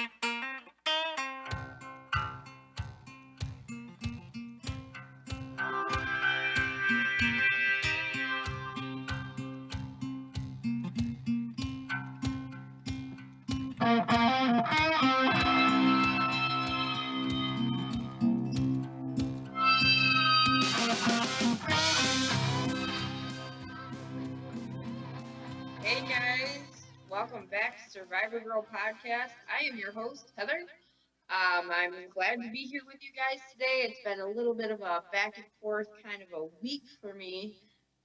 Hey guys, welcome back to Survivor Girl Podcast. I am your host, Heather. I'm glad to be here with you guys today. It's been a little bit of a back and forth kind of a week for me.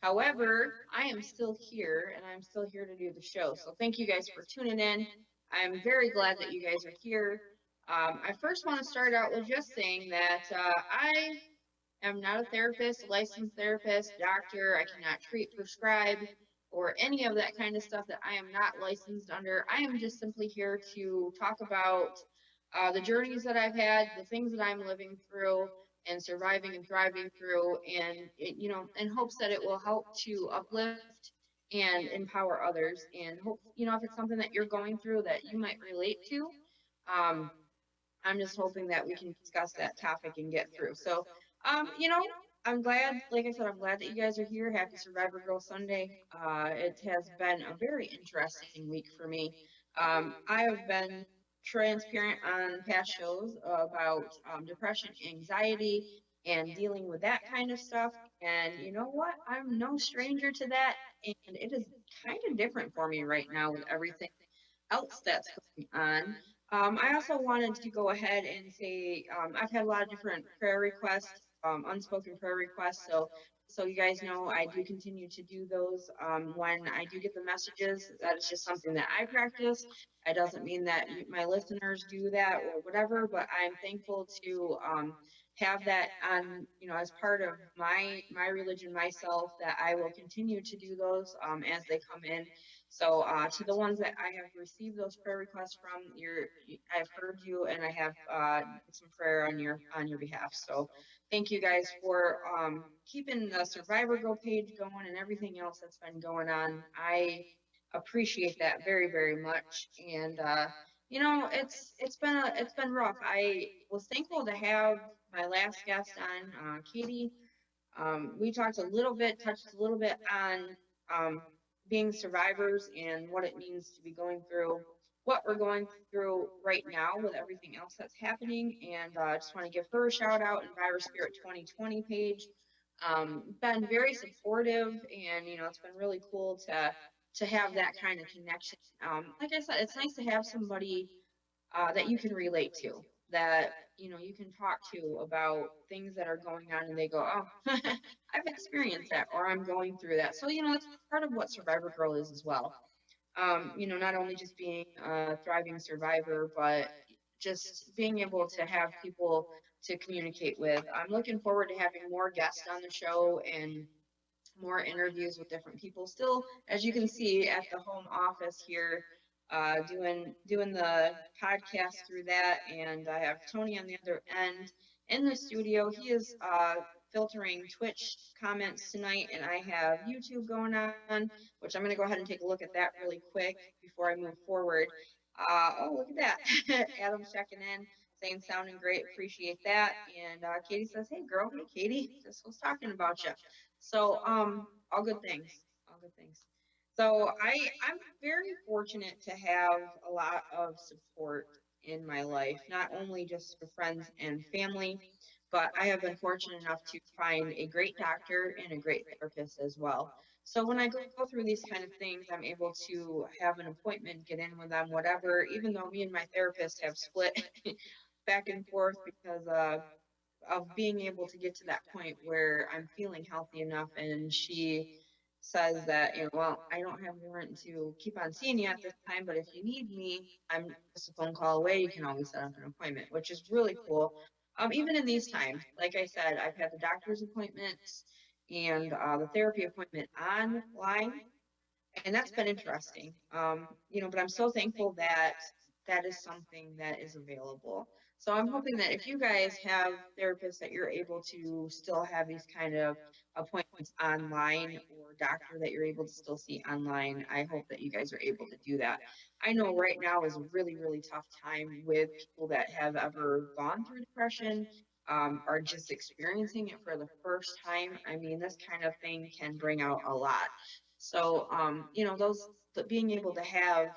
However, I am still here and I'm still here to do the show. So thank you guys for tuning in. I'm very glad that you guys are here. I first want to start out with just saying that I am not a therapist, a licensed therapist, doctor. I cannot treat, prescribe, or any of that kind of stuff that I am not licensed under. I am just simply here to talk about the journeys that I've had, the things that I'm living through and surviving and thriving through, and in hopes that it will help to uplift and empower others. And hope, if it's something that you're going through that you might relate to, um, I'm just hoping that we can discuss that topic and get through. So, um, you know, I'm glad, like I said, I'm glad that you guys are here. Happy Survivor Girl Sunday. It has been a very interesting week for me. I have been transparent on past shows about depression, anxiety, and dealing with that kind of stuff. And you know what? I'm no stranger to that. And it is kind of different for me right now with everything else that's going on. I also wanted to go ahead and say I've had a lot of different prayer requests, unspoken prayer requests. So you guys know I do continue to do those when I do get the messages. That is just something that I practice. It doesn't mean that my listeners do that or whatever, but I'm thankful to have that on, as part of my religion myself. That I will continue to do those as they come in. So to the ones that I have received those prayer requests from, I've heard you, and I have some prayer on your behalf. So thank you guys for keeping the Survivor Girl page going and everything else that's been going on. I appreciate that very very much, and it's been rough. I was thankful to have my last guest on, Katie. We talked a little bit, touched a little bit on um, being survivors and what it means to be going through what we're going through right now with everything else that's happening. And I just want to give her a shout out and Virus Spirit 2020 page. Been very supportive, and it's been really cool to have that kind of connection. Like I said, it's nice to have somebody that you can relate to, that you can talk to about things that are going on, and they go, oh, I've experienced that, or I'm going through that. So that's part of what Survivor Girl is as well. Not only just being a thriving survivor, but just being able to have people to communicate with. I'm looking forward to having more guests on the show and more interviews with different people. Still, as you can see at the home office here, doing the podcast through that, and I have Tony on the other end in the studio. He is filtering Twitch comments tonight, and I have YouTube going on, which I'm going to go ahead and take a look at that really quick before I move forward. Oh, look at that. Adam's checking in, saying sounding great. Appreciate that. And Katie says, hey, girl. Hey, Katie. Just was talking about you. So, all good things. All good things. So I'm very fortunate to have a lot of support in my life, not only just for friends and family, but I have been fortunate enough to find a great doctor and a great therapist as well. So when I go through these kind of things, I'm able to have an appointment, get in with them, whatever, even though me and my therapist have split back and forth because of being able to get to that point where I'm feeling healthy enough, and she says that, well, I don't have the warrant to keep on seeing you at this time, but if you need me, I'm just a phone call away. You can always set up an appointment, which is really cool. Even in these times, like I said, I've had the doctor's appointments and the therapy appointment online, and that's been interesting. But I'm so thankful that that is something that is available. So I'm hoping that if you guys have therapists that you're able to still have these kind of appointments online or doctor that you're able to still see online, I hope that you guys are able to do that. I know right now is a really, really tough time with people that have ever gone through depression, are just experiencing it for the first time. I mean, this kind of thing can bring out a lot. So, being able to have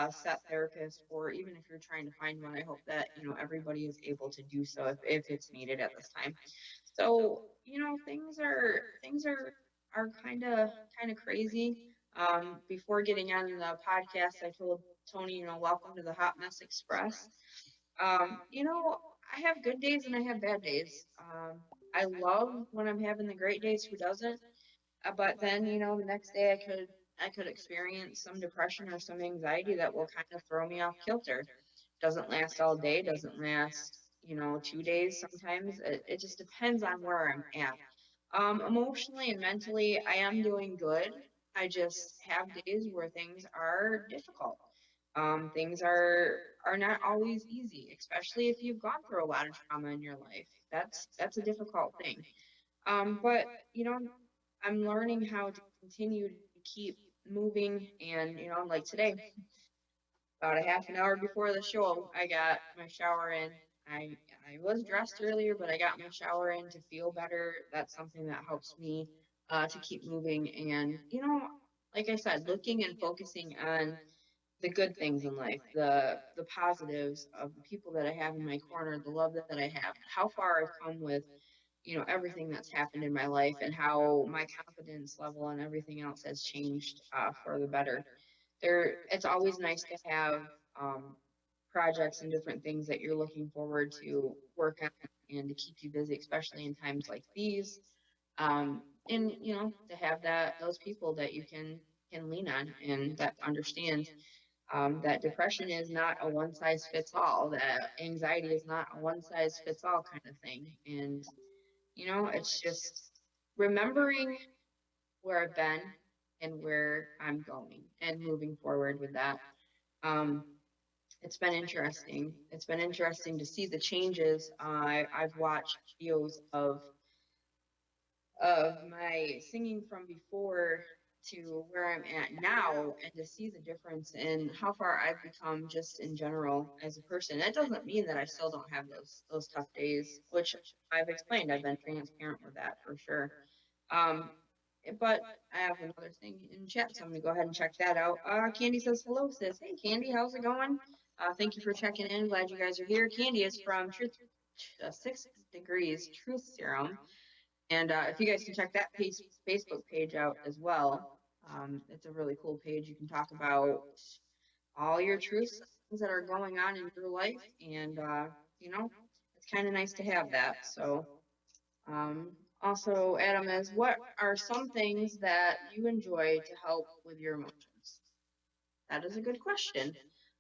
set therapist, or even if you're trying to find one, I hope that everybody is able to do so if it's needed at this time. So things are kind of crazy. Before getting on the podcast, I told Tony, welcome to the Hot Mess Express. I have good days and I have bad days. I love when I'm having the great days. Who doesn't? But then, the next day I could experience some depression or some anxiety that will kind of throw me off kilter. Doesn't last all day, doesn't last, 2 days sometimes. It just depends on where I'm at. Emotionally and mentally, I am doing good. I just have days where things are difficult. Things are not always easy, especially if you've gone through a lot of trauma in your life. That's a difficult thing. But you know, I'm learning how to continue to keep moving, and like today, about a half an hour before the show, I got my shower in. I was dressed earlier, but I got my shower in to feel better. That's something that helps me to keep moving, and like I said, looking and focusing on the good things in life, the positives of the people that I have in my corner, the love that I have, how far I've come with everything that's happened in my life, and how my confidence level and everything else has changed for the better. It's always nice to have um, projects and different things that you're looking forward to work on and to keep you busy, especially in times like these. And to have those people that you can lean on and that understand that depression is not a one size fits all, that anxiety is not a one size fits all kind of thing. And it's just remembering where I've been and where I'm going and moving forward with that. Um, it's been interesting. It's been interesting to see the changes. I've watched videos of my singing from before to where I'm at now, and to see the difference in how far I've become just in general as a person. That doesn't mean that I still don't have those tough days, which I've explained. I've been transparent with that for sure. Um, but I have another thing in chat, so I'm gonna go ahead and check that out. Candy says hello, sis. Hey Candy, how's it going? Thank you for checking in. Glad you guys are here. Candy is from Truth 6 Degrees Truth Serum. And if you guys can check that Facebook page out as well, it's a really cool page. You can talk about all your truths, things that are going on in your life, and it's kind of nice to have that. So, also, Adam, is what are some things that you enjoy to help with your emotions? That is a good question.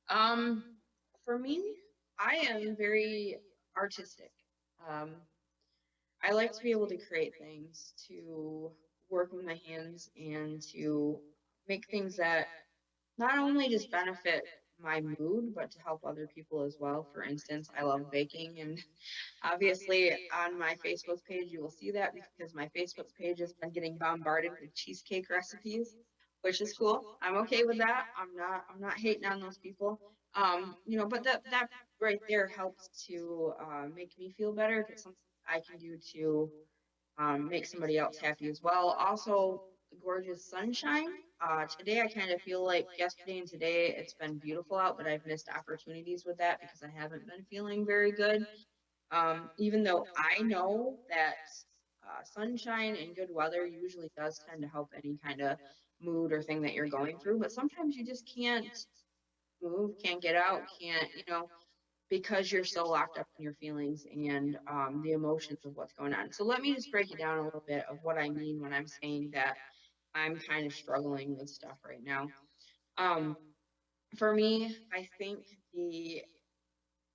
Um, for me, I am very artistic. Um, I like to be able to create things, to work with my hands, and to make things that not only just benefit my mood, but to help other people as well. For instance, I love baking, and obviously on my Facebook page, you will see that because my Facebook page has been getting bombarded with cheesecake recipes, which is cool. I'm okay with that. I'm not hating on those people. But that right there helps to make me feel better if it's something I can do to make somebody else happy as well. Also, the gorgeous sunshine. Today, I kind of feel like yesterday and today it's been beautiful out, but I've missed opportunities with that because I haven't been feeling very good. Even though I know that sunshine and good weather usually does tend to help any kind of mood or thing that you're going through, but sometimes you just can't move, can't get out, can't, because you're so locked up in your feelings and the emotions of what's going on. So let me just break it down a little bit of what I mean when I'm saying that I'm kind of struggling with stuff right now. Um, for me, I think the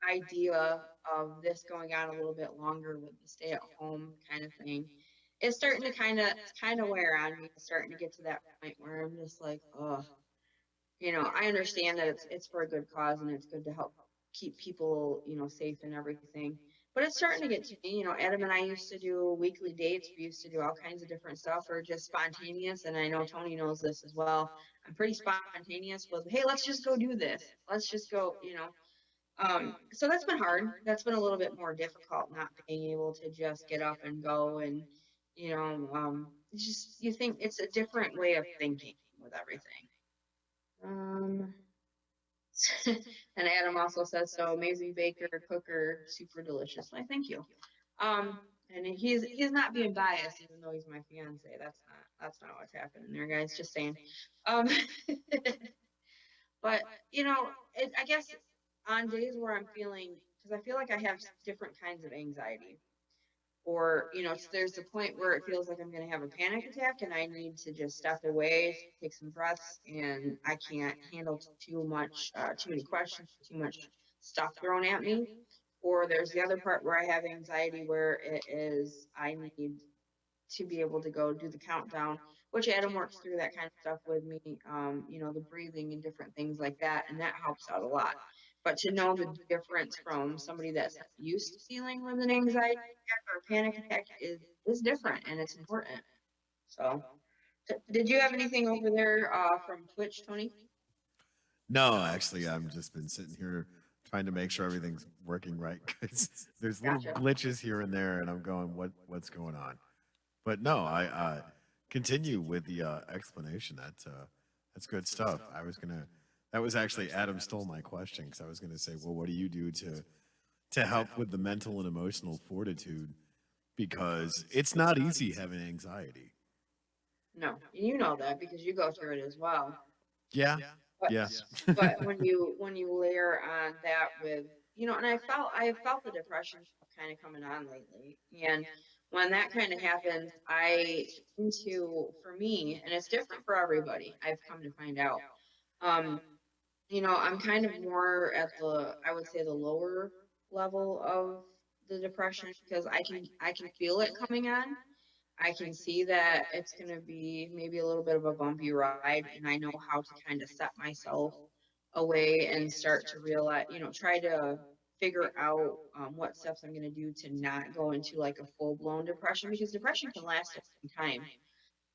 idea of this going on a little bit longer with the stay at home kind of thing is starting to kind of wear on me. It's starting to get to that point where I'm just like, oh, I understand that it's for a good cause and it's good to help. keep people, safe and everything. But it's starting to get to me. Adam and I used to do weekly dates. We used to do all kinds of different stuff or just spontaneous. And I know Tony knows this as well. I'm pretty spontaneous with, hey, let's just go do this. Let's just go. So that's been hard. That's been a little bit more difficult, not being able to just get up and go and, it's just, you think it's a different way of thinking with everything. Um, and Adam also says so amazing baker, cooker, super delicious. I thank you. And he's not being biased, even though he's my fiance. That's not what's happening there, guys. Just saying. Um, but I guess on days where I'm feeling, because I feel like I have different kinds of anxiety, or there's the point where it feels like I'm going to have a panic attack and I need to just step away, take some breaths, and I can't handle too much, too many questions, too much stuff thrown at me. Or there's the other part where I have anxiety where it is I need to be able to go do the countdown, which Adam works through that kind of stuff with me, the breathing and different things like that, and that helps out a lot. But to know the difference from somebody that's not used to dealing with an anxiety attack or a panic attack is different, and it's important. So, did you have anything over there from Twitch, Tony? No, actually, I've just been sitting here trying to make sure everything's working right because there's little Gotcha. glitches here and there, and I'm going, what's going on? But no, I continue with the explanation. That's good stuff. That was actually Adam stole my question because I was gonna say, well, what do you do to help with the mental and emotional fortitude? Because it's not easy having anxiety. No, you know that because you go through it as well. Yeah, But yeah. but when you layer on that with and I felt the depression kind of coming on lately, and when that kind of happens, I tend to, for me, and it's different for everybody. I've come to find out. Um, I'm kind of more at I would say the lower level of the depression because I can feel it coming on. I can see that it's going to be maybe a little bit of a bumpy ride, and I know how to kind of set myself away and start to realize, try to figure out what steps I'm going to do to not go into like a full blown depression because depression can last a long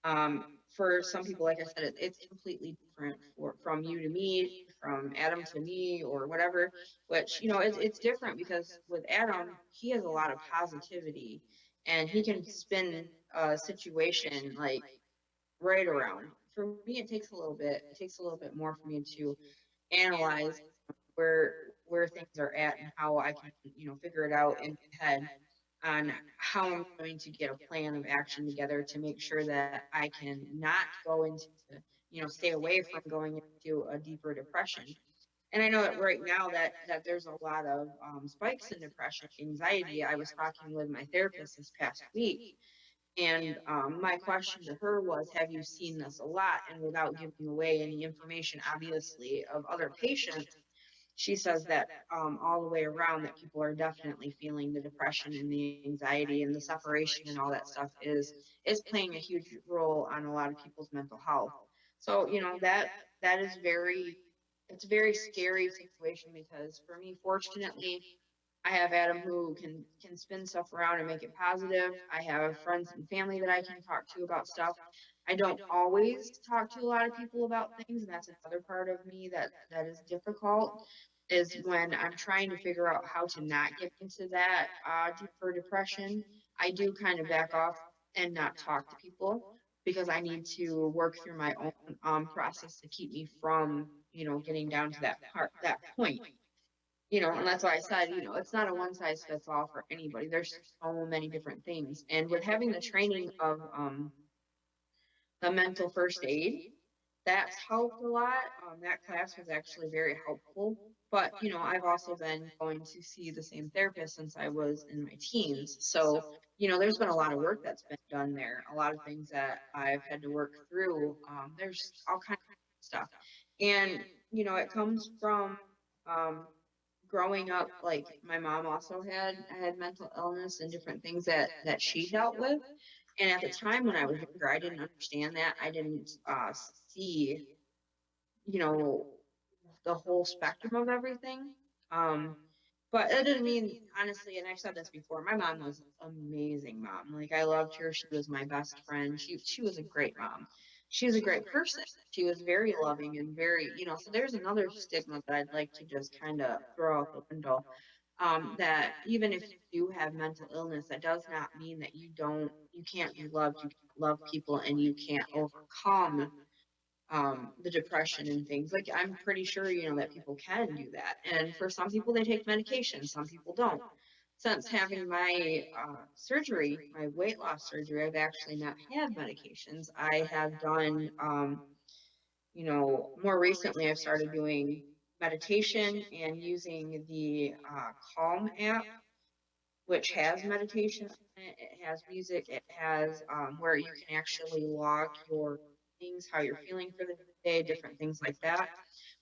time. For some people, like I said, it's completely different from you to me, from Adam to me, or whatever. Which it's different because with Adam, he has a lot of positivity, and he can spin a situation like right around. For me, it takes a little bit. It takes a little bit more for me to analyze where where things are at and how I can figure it out in my head on how I'm going to get a plan of action together to make sure that I can not go into stay away from going into a deeper depression. And I know that right now that there's a lot of spikes in depression, anxiety. I was talking with my therapist this past week, and my question to her was, have you seen this a lot? And without giving away any information, obviously, of other patients, she says that all the way around that people are definitely feeling the depression and the anxiety and the separation and all that stuff is playing a huge role on a lot of people's mental health. So that is it's a very scary situation because for me, fortunately, I have Adam who can spin stuff around and make it positive. I have friends and family that I can talk to about stuff. I don't always talk to a lot of people about things, and that's another part of me that is difficult. Is when I'm trying to figure out how to not get into that deeper depression. I do kind of back off and not talk to people because I need to work through my own process to keep me from getting down to that point. And that's why I said, it's not a one size fits all for anybody. There's so many different things. And with having the training of the mental first aid, that's helped a lot. That class was actually very helpful. But, I've also been going to see the same therapist since I was in my teens. So, there's been a lot of work that's been done there, a lot of things that I've had to work through. There's all kinds of stuff. And, it comes from um, growing up, like my mom also had mental illness and different things that she dealt with. And at the time when I was younger, I didn't understand that. I didn't see, you know, the whole spectrum of everything. Um, but that didn't mean honestly, and I've said this before, my mom was amazing mom. Like I loved her. She was my best friend. She was a great mom. She was a great person. She was very loving and very, so there's another stigma that I'd like to just kind of throw out the window. That even if you do have mental illness, that does not mean that you can't be loved, you can't love people, and you can't overcome the depression and things. Like I'm pretty sure that people can do that, and for some people they take medication, some people don't. Since having my surgery, my weight loss surgery, I've actually not had medications. I have done more recently I've started doing meditation and using the Calm app, which has meditation on it. It has music. It has where you can actually log your things, how you're feeling for the day, different things like that,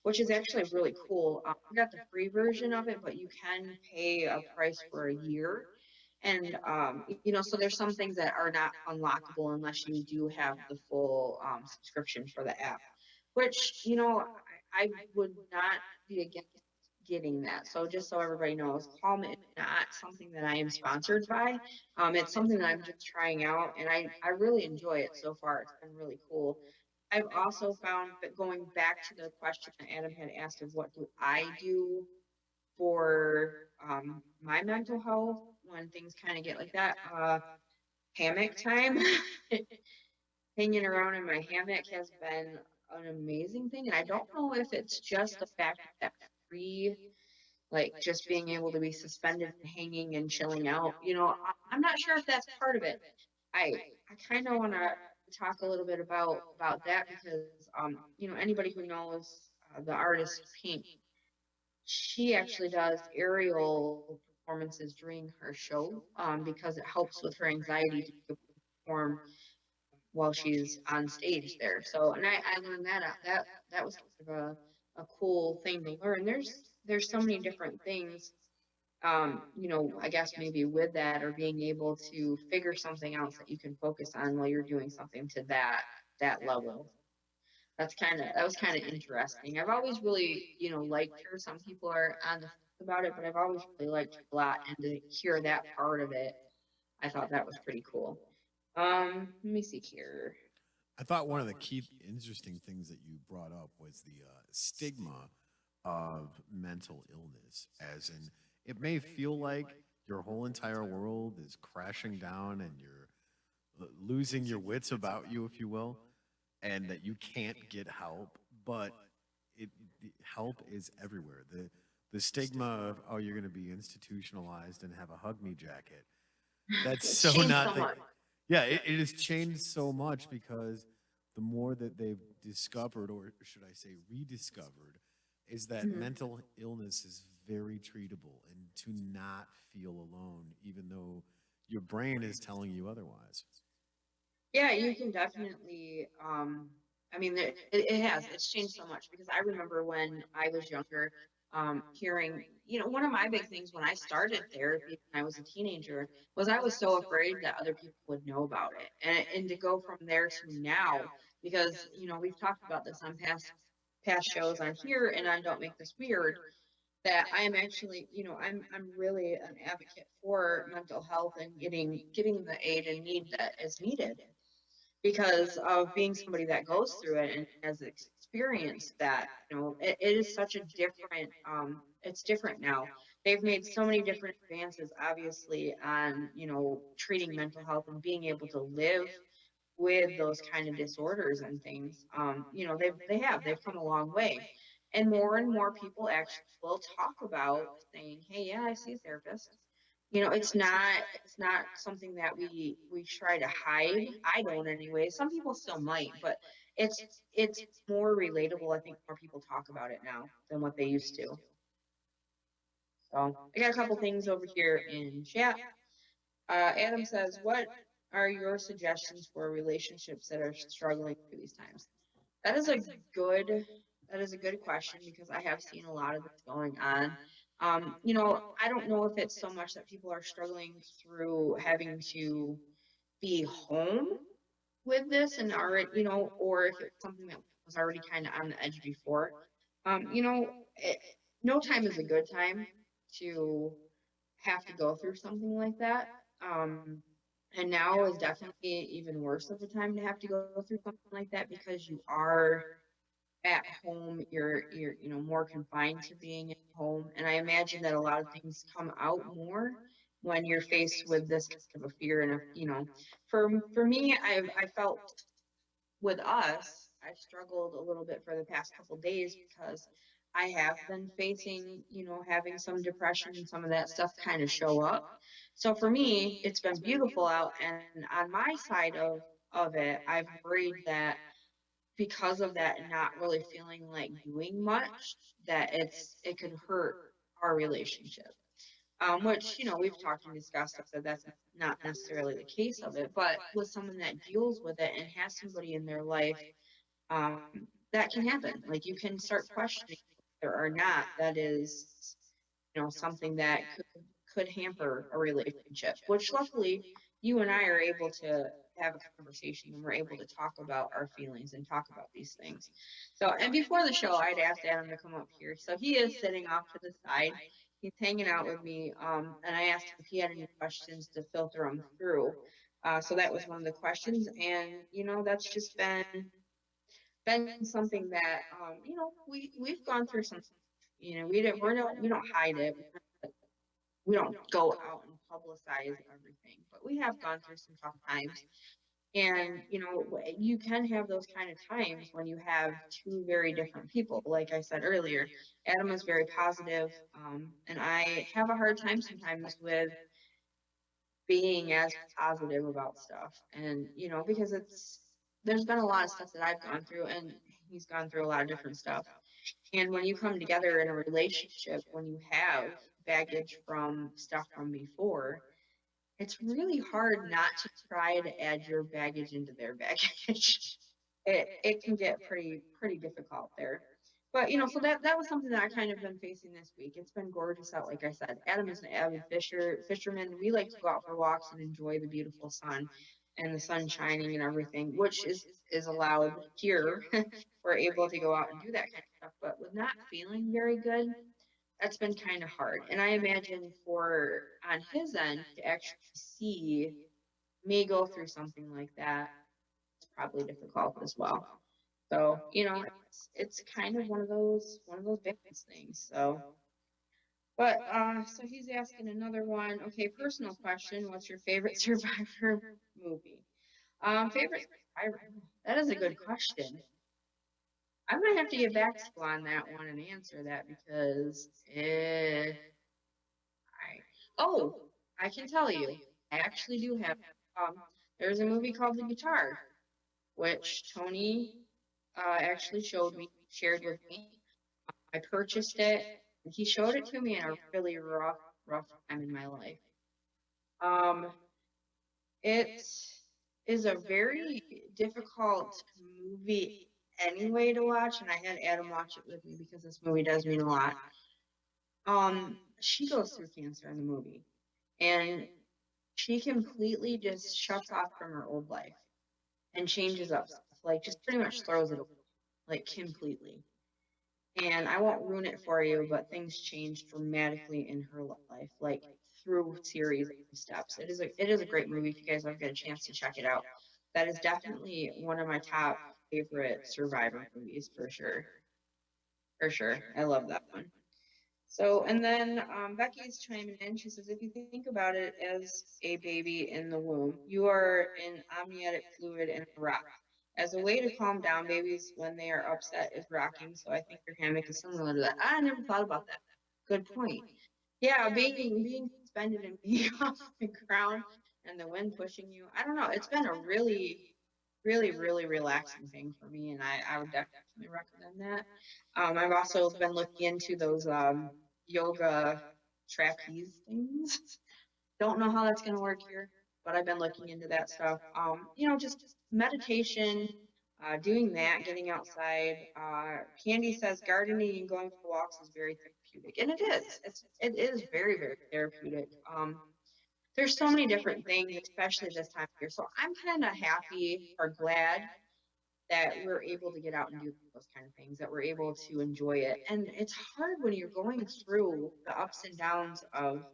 which is actually really cool. I got the free version of it, but you can pay a price for a year. And so there's some things that are not unlockable unless you do have the full subscription for the app, which I would not be against getting that. So just so everybody knows, Calm is not something that I am sponsored by. It's something that I'm just trying out, and I really enjoy it so far. It's been really cool. I've also found that going back to the question that Adam had asked of what do I do for my mental health when things kind of get like that, hammock time. Hanging around in my hammock has been an amazing thing, and I don't know if it's just the fact that free, like just being able to be suspended and hanging and chilling out. I'm not sure if that's part of it. I kind of want to talk a little bit about that because anybody who knows the artist Pink, she actually does aerial performances during her show because it helps with her anxiety to be able to perform while she's on stage there. So, and I learned that out. That was kind of a cool thing to learn. There's so many different things. I guess maybe with that or being able to figure something else that you can focus on while you're doing something to that level. That was kind of interesting. I've always really liked her. Some people are on the fence about it, but I've always really liked her a lot, and to hear that part of it, I thought that was pretty cool. Let me see here. I thought one of the key interesting things that you brought up was the stigma of mental illness, as in it may feel like your whole entire world is crashing down and you're losing your wits about you, if you will, and that you can't get help, but the help is everywhere. The stigma of, oh, you're going to be institutionalized and have a hug me jacket, that's It's so changed not so the, much. yeah, it has changed so much because the more that they've discovered, or should I say rediscovered, is that Mhm. mental illness is very treatable and to not feel alone, even though your brain is telling you otherwise. Yeah, you can definitely. I mean, it's changed so much because I remember when I was younger, hearing, one of my big things when I started therapy when I was a teenager was I was so afraid that other people would know about it, and to go from there to now, because we've talked about this on past shows on here, and I don't make this weird that I am actually, I'm really an advocate for mental health and getting the aid and need that is needed because of being somebody that goes through it and has experienced that. It is such a different it's different now. They've made so many different advances obviously on treating mental health and being able to live with those kind of disorders and things. They've come a long way, and more people actually will talk about saying, hey, yeah, I see a therapist. It's not something that we try to hide. I don't anyway. Some people still might, but it's more relatable. I think more people talk about it now than what they used to. So I got a couple things over here in chat. Adam says, what are your suggestions for relationships that are struggling through these times? That is a good that is a good question because I have seen a lot of this going on. I don't know if it's so much that people are struggling through having to be home with this and already, or if it was something that was already kind of on the edge before. Um, you know, no time is a good time to have to go through something like that. Um, and now is definitely even worse of a time to have to go through something like that because you are at home, you're more confined to being at home. And I imagine that a lot of things come out more when you're faced with this kind of a fear and a for me, I felt with us, I've struggled a little bit for the past couple days because I have been facing, having some depression and some of that stuff kind of show up. So for me, it's been beautiful out, and on my side of it, I've worried that because of that not really feeling like doing much, that it could hurt our relationship. Which, we've talked and discussed that that's not necessarily the case of it, but with someone that deals with it and has somebody in their life, that can happen. Like you can start questioning whether or not that is, something that could hamper a relationship, which luckily you and I are able to have a conversation and we're able to talk about our feelings and talk about these things. So, and before the show, I'd asked Adam to come up here. So he is sitting off to the side. He's hanging out with me. And I asked him if he had any questions to filter them through. So that was one of the questions. And, that's just been something that, we've gone through some, we don't hide it. We don't go out and publicize everything, but we have gone through some tough times. And, you can have those kind of times when you have two very different people. Like I said earlier, Adam is very positive, and I have a hard time sometimes with being as positive about stuff. And, because there's been a lot of stuff that I've gone through, and he's gone through a lot of different stuff. And when you come together in a relationship, when you have baggage from stuff from before, it's really hard not to try to add your baggage into their baggage. It can get pretty difficult there. But so that was something that I kind of been facing this week. It's been gorgeous out, like I said. Adam is an avid fisherman. We like to go out for walks and enjoy the beautiful sun and the sun shining and everything, which is allowed here. We're able to go out and do that kind of stuff. But with not feeling very good, that's been kind of hard. And I imagine for on his end to actually see me go through something like that, it's probably difficult as well. So, it's kind of one of those balance things. So, but so he's asking another one. Okay, personal question. What's your favorite Survivor movie? Favorite Survivor. That is a good question. I'm gonna have to get back to you on that one and answer that because I oh, I can tell you. I actually do have there's a movie called The Guitar, which Tony actually showed me, shared with me. I purchased it, and he showed it to me in a really rough time in my life. Um, it is a very difficult movie anyway to watch, and I had Adam watch it with me because this movie does mean a lot. She goes through cancer in the movie, and she completely just shuts off from her old life and changes up stuff, like just pretty much throws it away, like completely. And I won't ruin it for you, but things change dramatically in her life, like through series of steps. It is a great movie if you guys ever get a chance to check it out. That is definitely one of my top favorite Survivor movies for sure. For sure. I love that one. So, and then Becky's chiming in. She says, if you think about it as a baby in the womb, you are an amniotic fluid in a rock. As a way to calm down babies when they are upset is rocking. So I think your hammock is similar to that. I never thought about that. Good point. Yeah, being suspended and being off the ground and the wind pushing you. I don't know. It's been a really relaxing thing for me, and I would definitely recommend that. I've also been looking into those yoga trapeze things. Don't know how that's going to work here, but I've been looking into that stuff. Just meditation, doing that, getting outside. Candy says gardening and going for walks is very therapeutic, and it is. It is very therapeutic. There's so many different things, especially this time of year. So I'm kind of happy or glad that we're able to get out and do those kind of things, that we're able to enjoy it. And it's hard when you're going through the ups and downs of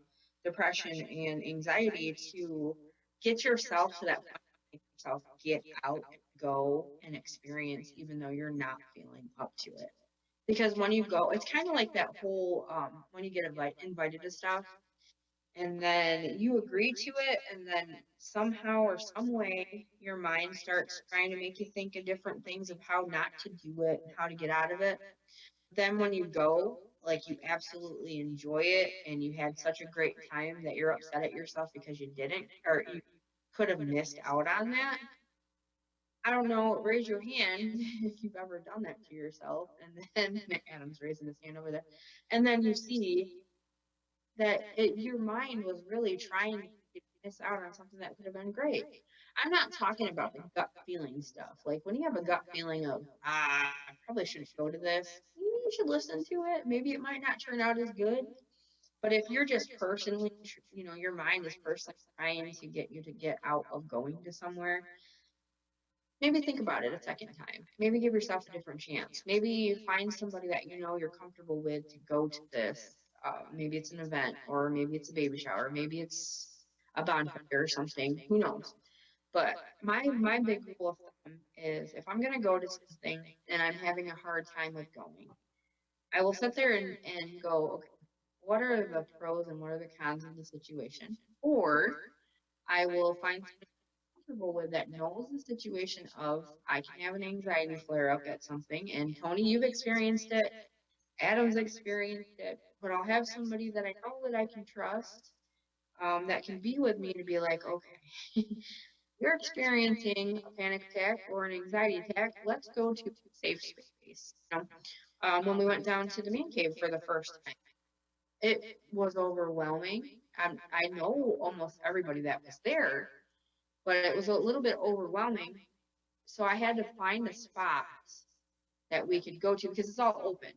depression and anxiety to get yourself to that point, make yourself get out and go and experience, even though you're not feeling up to it. Because when you go, it's kind of like that whole when you get invited to stuff and then you agree to it, and then somehow or some way your mind starts trying to make you think of different things of how not to do it and how to get out of it. Then when you go, like you absolutely enjoy it and you had such a great time that you're upset at yourself because you didn't, or you could have missed out on that. I don't know, raise your hand if you've ever done that to yourself. And then Adam's raising his hand over there. And then you see that your mind was really trying to miss out on something that could have been great. I'm not talking about the gut feeling stuff. Like when you have a gut feeling of, I probably shouldn't go to this, maybe you should listen to it. Maybe it might not turn out as good. But if you're just personally, your mind is personally trying to get you to get out of going to somewhere, maybe think about it a second time. Maybe give yourself a different chance. Maybe you find somebody that you know you're comfortable with to go to this. Maybe it's an event, or maybe it's a baby shower, maybe it's a bonfire or something. Who knows? But my big rule of thumb is if I'm gonna go to something and I'm having a hard time with going, I will sit there and go, okay, what are the pros and what are the cons of the situation? Or I will find comfortable with that knows the situation of I can have an anxiety flare up at something. And Tony, you've experienced it. Adam's experienced it. But I'll have somebody that I know that I can trust, that can be with me to be like, okay, you're experiencing a panic attack or an anxiety attack. Let's go to a safe space. When we went down to the man cave for the first time, it was overwhelming. I know almost everybody that was there, but it was a little bit overwhelming. So I had to find a spot that we could go to because it's all open.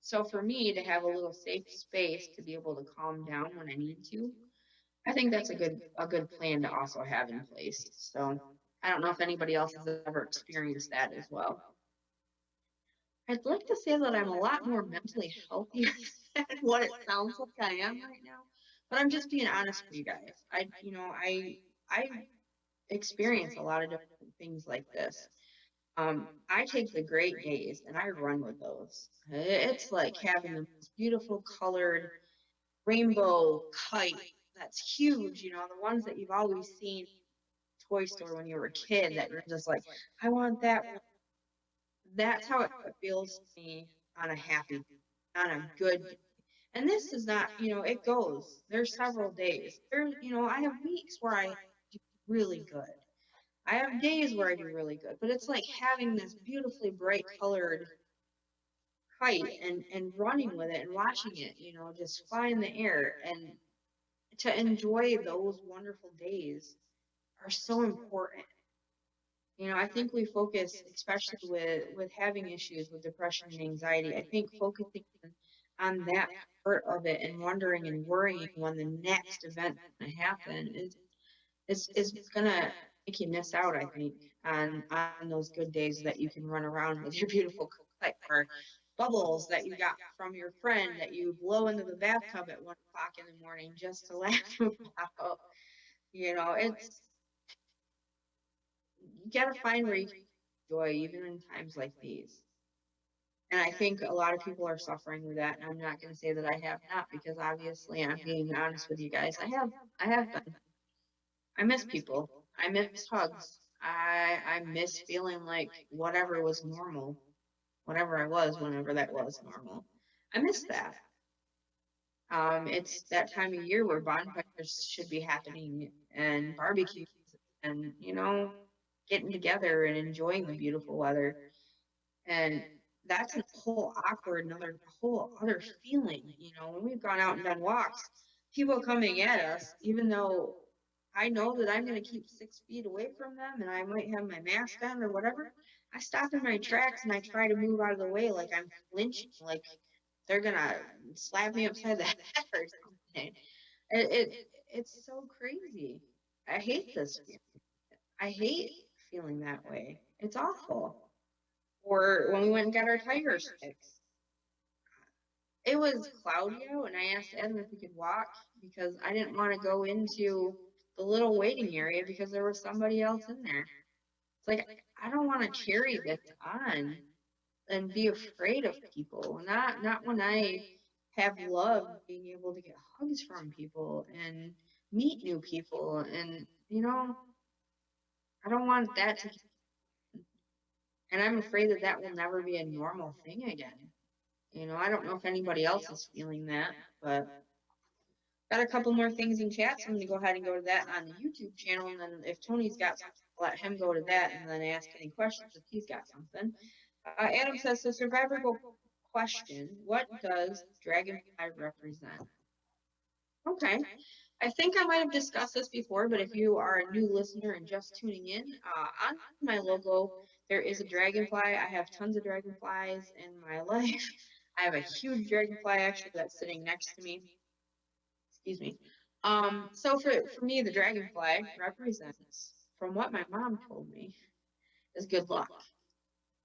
So for me to have a little safe space to be able to calm down when I need to, I think that's a good plan to also have in place. So I don't know if anybody else has ever experienced that as well. I'd like to say that I'm a lot more mentally healthy than what it sounds like I am right now, but I'm just being honest with you guys. I experience a lot of different things like this. I take the great days and I run with those. It's like having the most beautiful colored rainbow kite that's huge, the ones that you've always seen in the toy store when you were a kid that you're just like, I want that one. That's how it feels to me on a happy, on a good day. And this is not, it goes. There's several days. I have weeks where I do really good. I have days where I do really good, but it's like having this beautifully bright colored kite and running with it and watching it, just fly in the air, and to enjoy those wonderful days are so important. I think we focus, especially with having issues with depression and anxiety. I think focusing on that part of it and wondering and worrying when the next event's going to happen is gonna make you miss out, I think, on those good days that you can run around with your beautiful kite or bubbles that you got from your friend that you blow into the bathtub at 1 o'clock in the morning just to laugh about. It's you gotta find where you can enjoy even in times like these. And I think a lot of people are suffering with that. And I'm not gonna say that I have not, because obviously I'm being honest with you guys. I have been. I miss people. I miss hugs. I miss feeling like whatever was normal, whatever I was, whenever that was normal. I miss that. It's that time of year where bonfires should be happening and barbecues and, getting together and enjoying the beautiful weather. And that's a whole awkward, another whole other feeling, when we've gone out and done walks, people coming at us, even though I know that I'm going to keep 6 feet away from them and I might have my mask on or whatever. I stop in my tracks and I try to move out of the way like I'm flinching, like they're going to slap me upside the head or something. It's so crazy. I hate this feeling. I hate feeling that way. It's awful. Or when we went and got our tires fixed, it was cloudy out, and I asked Adam if we could walk because I didn't want to go into the little waiting area because there was somebody else in there. It's like I don't want to carry this on and be afraid of people. Not when I have loved being able to get hugs from people and meet new people, and I don't want that to, and I'm afraid that that will never be a normal thing again. I don't know if anybody else is feeling that, but got a couple more things in chat, so I'm gonna go ahead and go to that on the YouTube channel, and then if Tony's got something, let him go to that and then ask any questions if he's got something. Adam says, so Survivor Go question, what does Dragonfly represent? Okay. I think I might have discussed this before, but if you are a new listener and just tuning in, on my logo, there is a dragonfly. I have tons of dragonflies in my life. I have a huge dragonfly actually that's sitting next to me. Excuse me. So for me, the dragonfly represents, from what my mom told me, is good luck.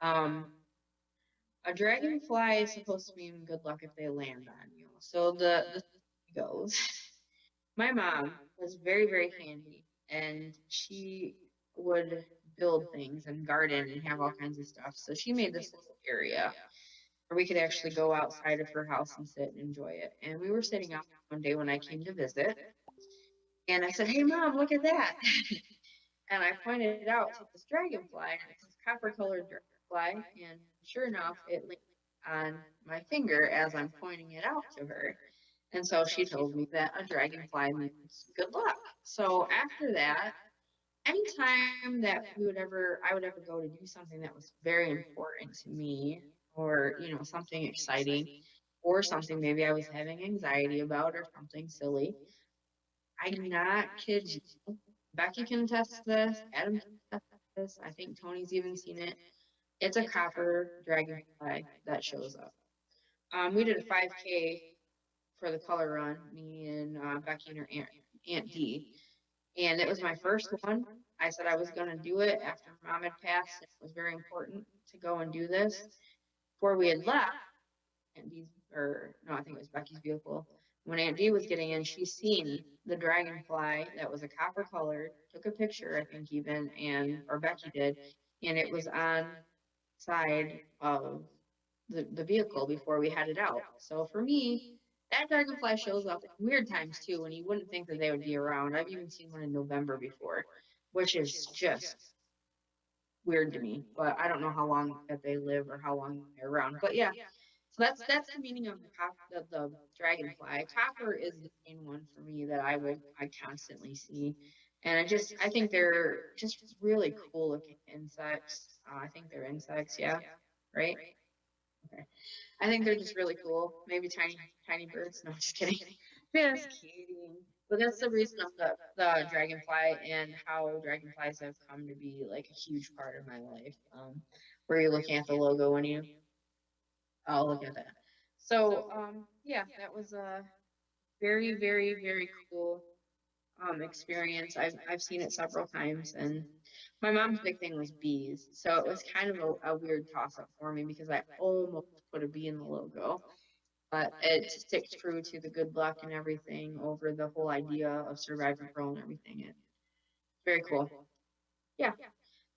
Um, a dragonfly is supposed to mean good luck if they land on you. So the story goes, my mom was very very handy, and she would build things and garden and have all kinds of stuff. So she made this little area where we could actually go outside of her house and sit and enjoy it. And we were sitting out one day when I came to visit, and I said, "Hey, Mom, look at that!" And I pointed it out to this dragonfly, and it's this copper-colored dragonfly. And sure enough, it landed on my finger as I'm pointing it out to her. And so she told me that a dragonfly means good luck. So after that, anytime that I would ever go to do something that was very important to me, or something exciting, or something maybe I was having anxiety about, or something silly, I do not kid you. Becky can attest to this. Adam can attest to this. I think Tony's even seen it. It's a copper dragonfly that shows up. We did a 5K for the color run, me and Becky and her aunt D, and it was my first one. I said I was going to do it after Mom had passed. It was very important to go and do this. Before we had left, Aunt D's, or no, I think it was Becky's vehicle. When Aunt D was getting in, she seen the dragonfly that was a copper colored, took a picture, I think even, and or Becky did, and it was on side of the vehicle before we headed out. So for me, that dragonfly shows up at weird times too, when you wouldn't think that they would be around. I've even seen one in November before, which is just weird to me. But I don't know how long that they live or how long they're around. But yeah, so that's the meaning of the dragonfly. Copper is the main one for me that I constantly see, and I think they're just really cool looking insects. I think they're insects, yeah, right. Okay. I think they're just really cool. Maybe tiny birds. No, just kidding. Just kidding. But that's the reason of the dragonfly and how dragonflies have come to be like a huge part of my life. Where you're looking at the logo when you look at that. So yeah, that was a very very very cool experience. I've seen it several times, and my mom's big thing was bees, so it was kind of a weird toss up for me because I almost put a bee in the logo, but it sticks true to the good luck and everything over the whole idea of Survivor Girl and everything. It's very cool. Yeah.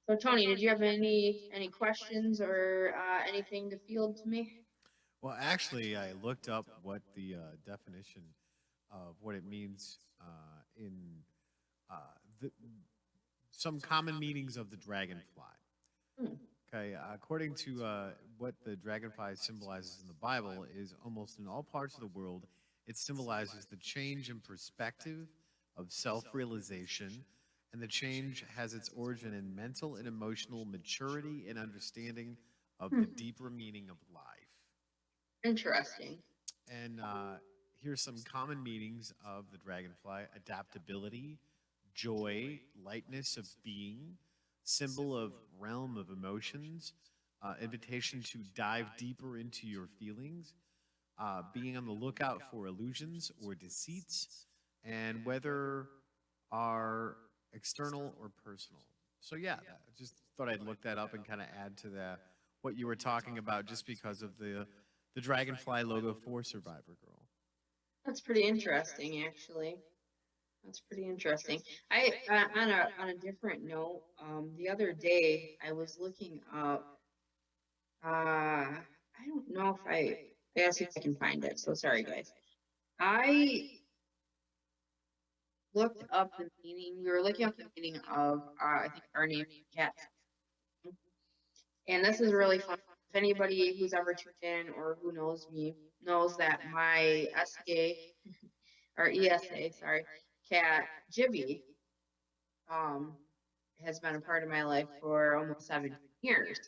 So Tony, did you have any questions or anything to field to me? Well, actually, I looked up what the definition of what it means in uh, the, some common meanings of the dragonfly. Hmm. Okay, according to what the dragonfly symbolizes in the Bible, is almost in all parts of the world, it symbolizes the change in perspective of self-realization, and the change has its origin in mental and emotional maturity and understanding of Hmm. the deeper meaning of life. Interesting. And here's some common meanings of the dragonfly: adaptability, joy, lightness of being, symbol of realm of emotions, invitation to dive deeper into your feelings, being on the lookout for illusions or deceits, and whether are external or personal. So yeah, I just thought I'd look that up and kind of add to that what you were talking about just because of the dragonfly logo for Survivor Girl. That's pretty interesting, actually. That's pretty interesting. I on a different note, the other day I was looking up. I don't know if I gotta see if I can find it. So sorry, guys. I looked up the meaning. We were looking up the meaning of I think our name cat, and this is really fun. If anybody who's ever tuned in or who knows me knows that my SK or ESA, sorry, cat Jibby, um, has been a part of my life for almost 17 years.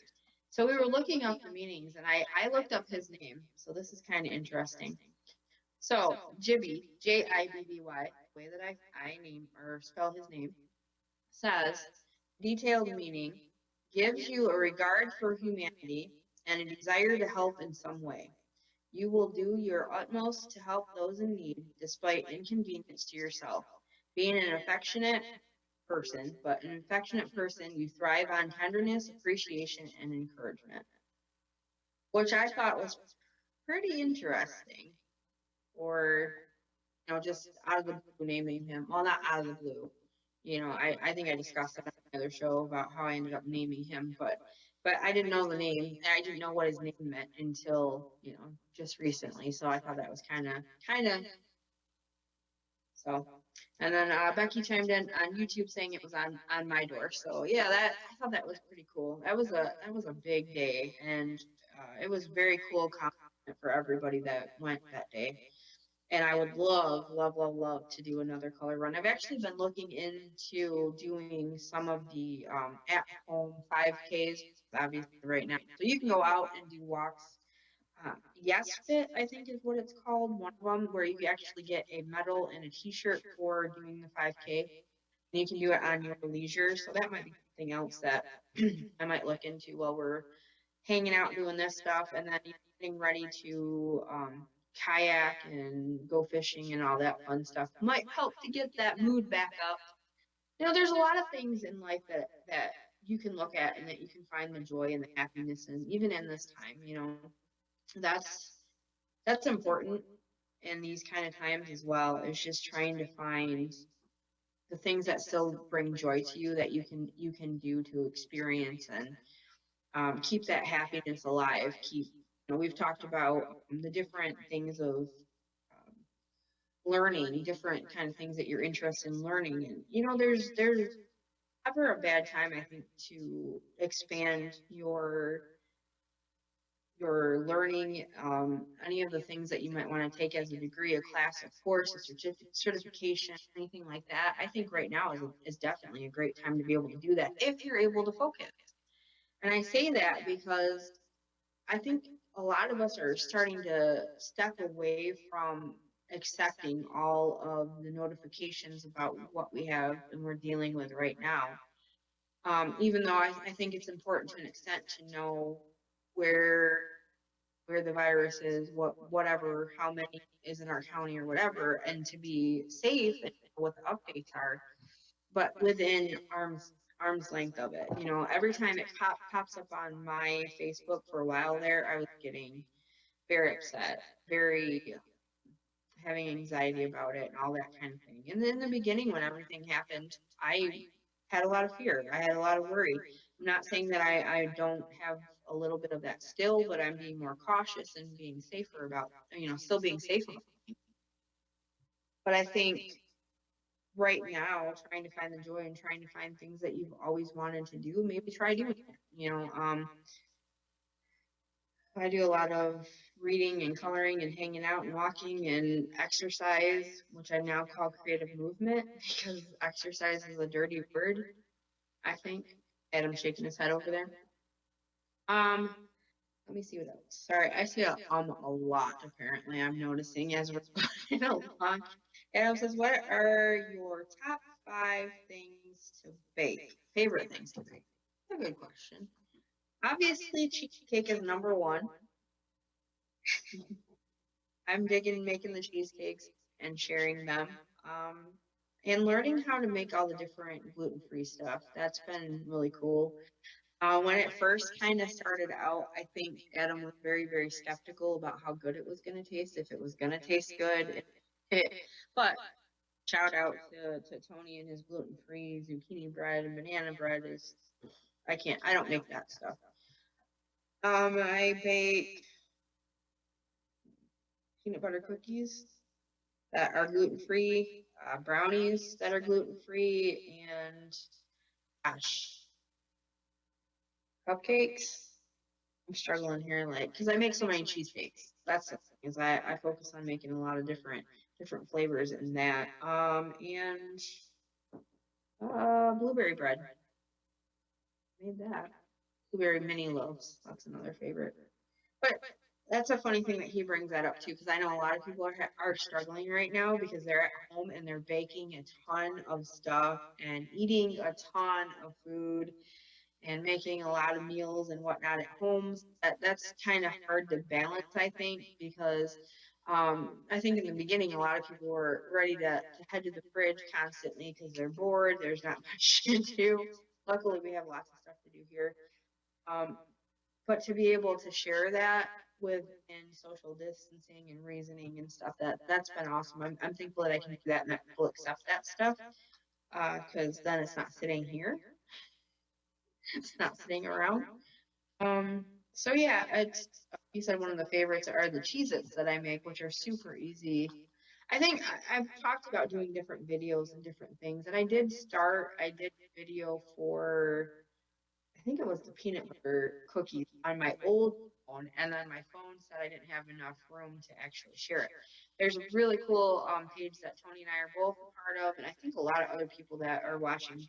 So we were looking up the meanings, and I looked up his name. So this is kind of interesting. So Jibby, Jibby, the way that I name or spell his name, says detailed meaning gives you a regard for humanity and a desire to help in some way. You will do your utmost to help those in need despite inconvenience to yourself. Being an affectionate person, but an affectionate person, you thrive on tenderness, appreciation, and encouragement, which I thought was pretty interesting. Or, just out of the blue naming him. Well, not out of the blue. I think I discussed that on another show about how I ended up naming him, but I didn't know the name. I didn't know what his name meant until, just recently. So I thought that was kind of so. And then Becky chimed in on YouTube saying it was on my door. So yeah, that I thought that was pretty cool. That was a big day, and it was very cool compliment for everybody that went that day. And I would love, love, love, love to do another color run. I've actually been looking into doing some of the at home 5Ks, obviously right now. So you can go out and do walks. Yes Fit, I think is what it's called. One of them where you actually get a medal and a T-shirt for doing the 5K, and you can do it on your leisure. So that might be something else that I might look into while we're hanging out doing this stuff, and then getting ready to kayak and go fishing and all that fun stuff might help to get that mood back up. There's a lot of things in life that you can look at and that you can find the joy and the happiness in, even in this time. That's that's important in these kind of times as well. Is just trying to find the things that still bring joy to you that you can do to experience and keep that happiness alive. We've talked about the different things of learning, different kind of things that you're interested in learning, and there's never a bad time, I think, to expand your learning, any of the things that you might want to take as a degree, a class, a course, a certification, anything like that. I think right now is definitely a great time to be able to do that if you're able to focus. And I say that because I think a lot of us are starting to step away from accepting all of the notifications about what we have and we're dealing with right now. Even though I think it's important to an extent to know where where the virus is, whatever, how many is in our county or whatever, and to be safe and what the updates are, but within arm's length of it. Every time it pops up on my Facebook for a while there, I was getting very upset, very having anxiety about it and all that kind of thing. And then in the beginning, when everything happened, I had a lot of fear. I had a lot of worry. I'm not saying that I don't have a little bit of that still, but I'm being more cautious and being safer about, still being safe about it. But I think right now, trying to find the joy and trying to find things that you've always wanted to do, maybe try doing it. I do a lot of reading and coloring and hanging out and walking and exercise, which I now call creative movement because exercise is a dirty word, I think. Adam's shaking his head over there. Um, Let me see what else. Sorry, I see a lot apparently. I'm noticing as we're going along. Adam says, "What are your top 5 things to bake? Favorite things to bake?" That's a good question. Obviously, cheesecake is number one. I'm digging making the cheesecakes and sharing them. Um, and learning how to make all the different gluten-free stuff. That's been really cool. When it first kind of started out, I think Adam was very, very skeptical about how good it was going to taste, if it was going to taste good. But shout out to Tony and his gluten-free zucchini bread and banana bread is, I don't make that stuff. I bake peanut butter cookies that are gluten-free, brownies that are gluten-free, and gosh, cupcakes. I'm struggling here, like, because I make so many cheesecakes. That's the thing, is I focus on making a lot of different flavors in that. And blueberry bread. Made that. Blueberry mini loaves. That's another favorite. But that's a funny thing that he brings that up too, because I know a lot of people are struggling right now because they're at home and they're baking a ton of stuff and eating a ton of food and making a lot of meals and whatnot at home. That's kind of hard to balance, I think, because I think in the beginning a lot of people were ready to head to the fridge constantly because they're bored. There's not much to do. Luckily, we have lots of stuff to do here. Um, but to be able to share that within social distancing and reasoning and stuff, that's been awesome. I'm thankful that I can do that and that people accept that stuff because then it's not sitting here, it's not sitting around. Um, so yeah, it's you said one of the favorites are the Cheez-Its that I make, which are super easy. I think I've talked about doing different videos and different things, and I did a video for I think it was the peanut butter cookies on my old phone, and then my phone said I didn't have enough room to actually share it. There's a really cool page that Tony and I are both a part of, and I think a lot of other people that are watching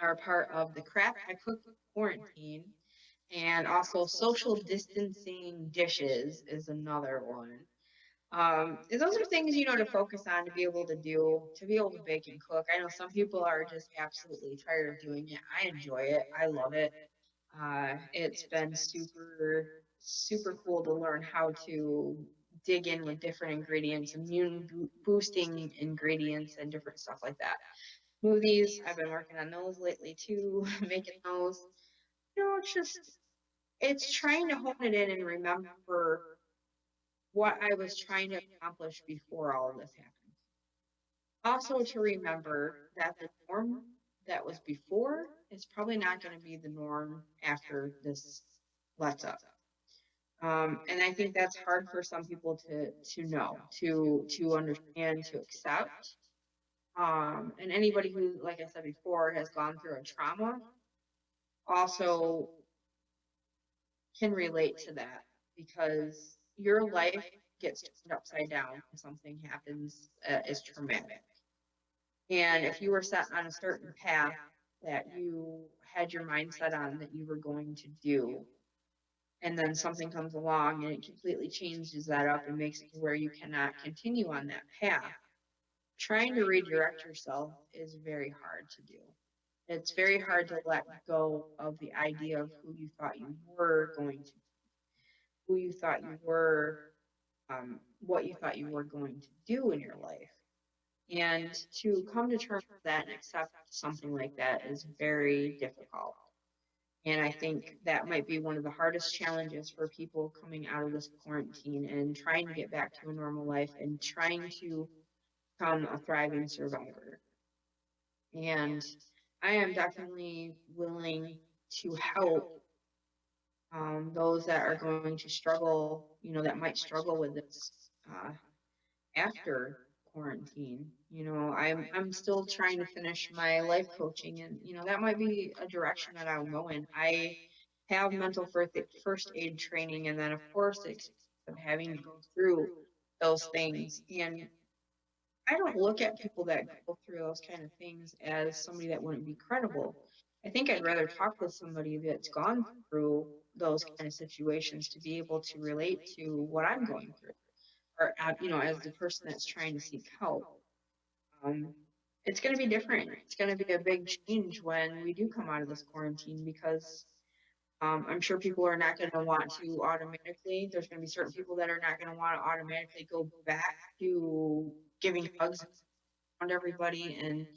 are a part of the Crap I Cook Quarantine, and also social distancing dishes is another one. And those are things, to focus on, to be able to do, to be able to bake and cook. I know some people are just absolutely tired of doing it. I enjoy it. I love it. It's been super, super cool to learn how to dig in with different ingredients, boosting ingredients and different stuff like that. Smoothies, I've been working on those lately too, making those. It's trying to hone it in and remember what I was trying to accomplish before all of this happened. Also, to remember that the norm that was before is probably not going to be the norm after this lets up. And I think that's hard for some people to know, to understand, to accept. And anybody who, like I said before, has gone through a trauma also can relate to that because your life gets turned upside down when something happens is traumatic. And if you were set on a certain path that you had your mindset on that you were going to do, and then something comes along and it completely changes that up and makes it to where you cannot continue on that path, trying to redirect yourself is very hard to do. It's very hard to let go of the idea of who you thought you were going to, who you thought you were, what you thought you were going to do in your life. And to come to terms with that and accept something like that is very difficult. And I think that might be one of the hardest challenges for people coming out of this quarantine and trying to get back to a normal life and trying to become a thriving survivor. And I am definitely willing to help those that are going to struggle, that might struggle with this after quarantine. I'm still trying to finish my life coaching, and that might be a direction that I'll go in. I have mental first aid training, and then of course the experience of having to go through those things. And I don't look at people that go through those kind of things as somebody that wouldn't be credible. I think I'd rather talk with somebody that's gone through those kind of situations to be able to relate to what I'm going through, or as the person that's trying to seek help. Um, it's going to be different. It's going to be a big change when we do come out of this quarantine because I'm sure people are not going to want to automatically. There's going to be certain people that are not going to want to automatically go back to giving hugs around everybody and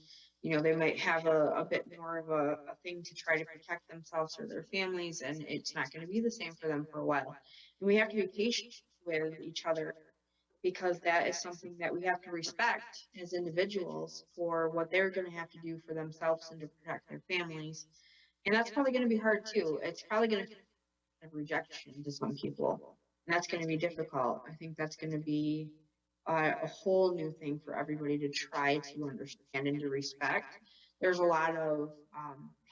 They might have a bit more of a thing to try to protect themselves or their families, and it's not going to be the same for them for a while. And we have to be patient with each other because that is something that we have to respect as individuals for what they're going to have to do for themselves and to protect their families. And that's probably going to be hard too. It's probably going to feel like rejection to some people. And that's going to be difficult. I think that's going to be a whole new thing for everybody to try to understand and to respect. There's a lot of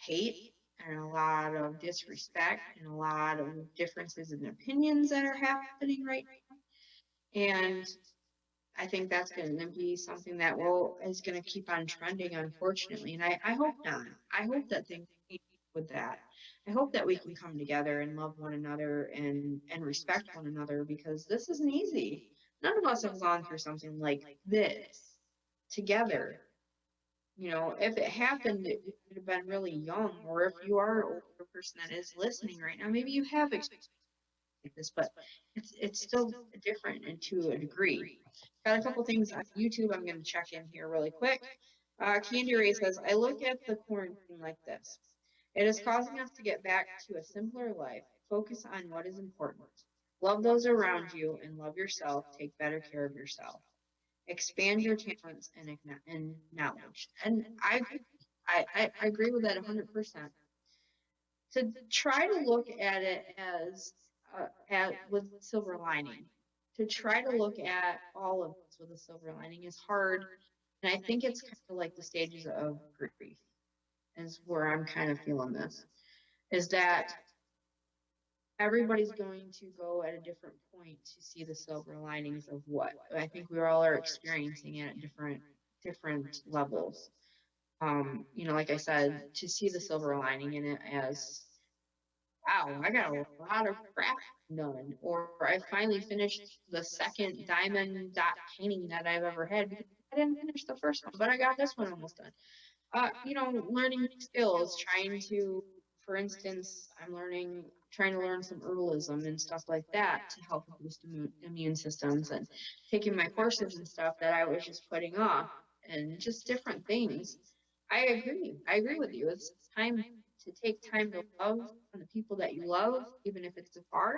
hate and a lot of disrespect and a lot of differences in opinions that are happening right now. And I think that's going to be something that will is going to keep on trending, unfortunately. And I hope not. I hope that things change with that. I hope that we can come together and love one another and respect one another because this isn't easy. None of us have gone through something like this together. If it happened, it would have been really young, or if you are an older person that is listening right now, maybe you have experienced like this, but it's still different and to a degree. Got a couple things on YouTube. I'm going to check in here really quick. Candy Ray says, I look at the quarantine like this. It is causing us to get back to a simpler life. Focus on what is important. Love those around you and love yourself. Take better care of yourself. Expand your talents and knowledge. And I agree with that 100%. To try to look at it as at with silver lining. To try to look at all of this with a silver lining is hard, and I think it's kind of like the stages of grief is where I'm kind of feeling this. Is that everybody's going to go at a different point to see the silver linings of what I think we all are experiencing it at different levels. Like I said, to see the silver lining in it as wow, I got a lot of crap done. Or I finally finished the second diamond dot painting that I've ever had because I didn't finish the first one, but I got this one almost done. Learning skills, trying to, for instance, trying to learn some herbalism and stuff like that to help boost immune systems and taking my courses and stuff that I was just putting off and just different things. I agree. I agree with you. It's time to take time to love on the people that you love, even if it's afar.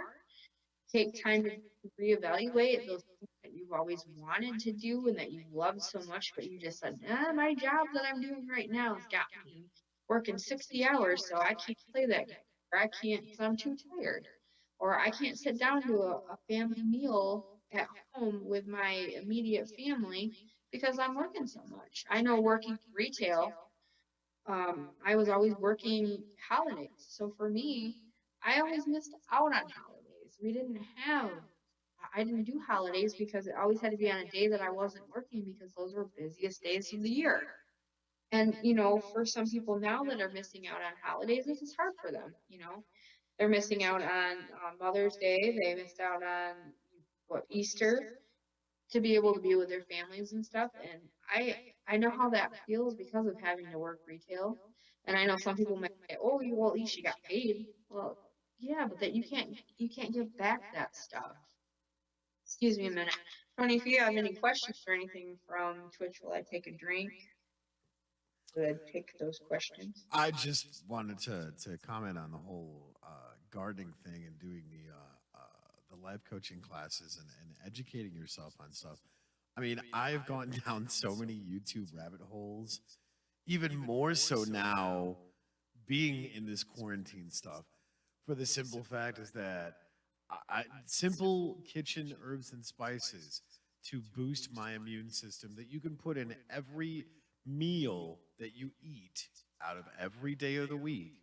Take time to reevaluate those things that you've always wanted to do and that you loved so much, but you just said, my job that I'm doing right now has got me working 60 hours, so I can't play that game. Or I can't because I'm too tired. Or I can't sit down to a family meal at home with my immediate family because I'm working so much. I know working retail, I was always working holidays. So for me, I always missed out on holidays. I didn't do holidays because it always had to be on a day that I wasn't working because those were busiest days of the year. And, for some people now that are missing out on holidays, this is hard for them. They're missing out on Mother's Day. They missed out on Easter to be able to be with their families and stuff. And I know how that feels because of having to work retail. And I know some people might say, "Oh, well, at least you got paid." Well, yeah, but that you can't give back that stuff. Excuse me a minute, Tony. If you have any questions or anything from Twitch while I take a drink, would take those questions. I just wanted to comment on the whole gardening thing and doing the life coaching classes and educating yourself on stuff. I mean, I've gone down so many YouTube rabbit holes, even more so now being in this quarantine stuff. For the simple fact is that simple kitchen herbs and spices to boost my immune system that you can put in every meal that you eat out of every day of the week.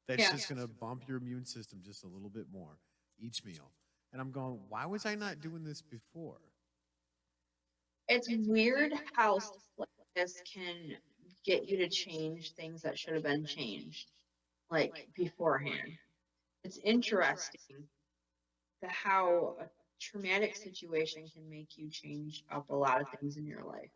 That's Yeah, just going to bump your immune system just a little bit more each meal. And I'm going, why was I not doing this before? it's weird how stuff like this can get you to change things that should have been changed, like beforehand. It's interesting the how a traumatic situation can make you change up a lot of things in your life.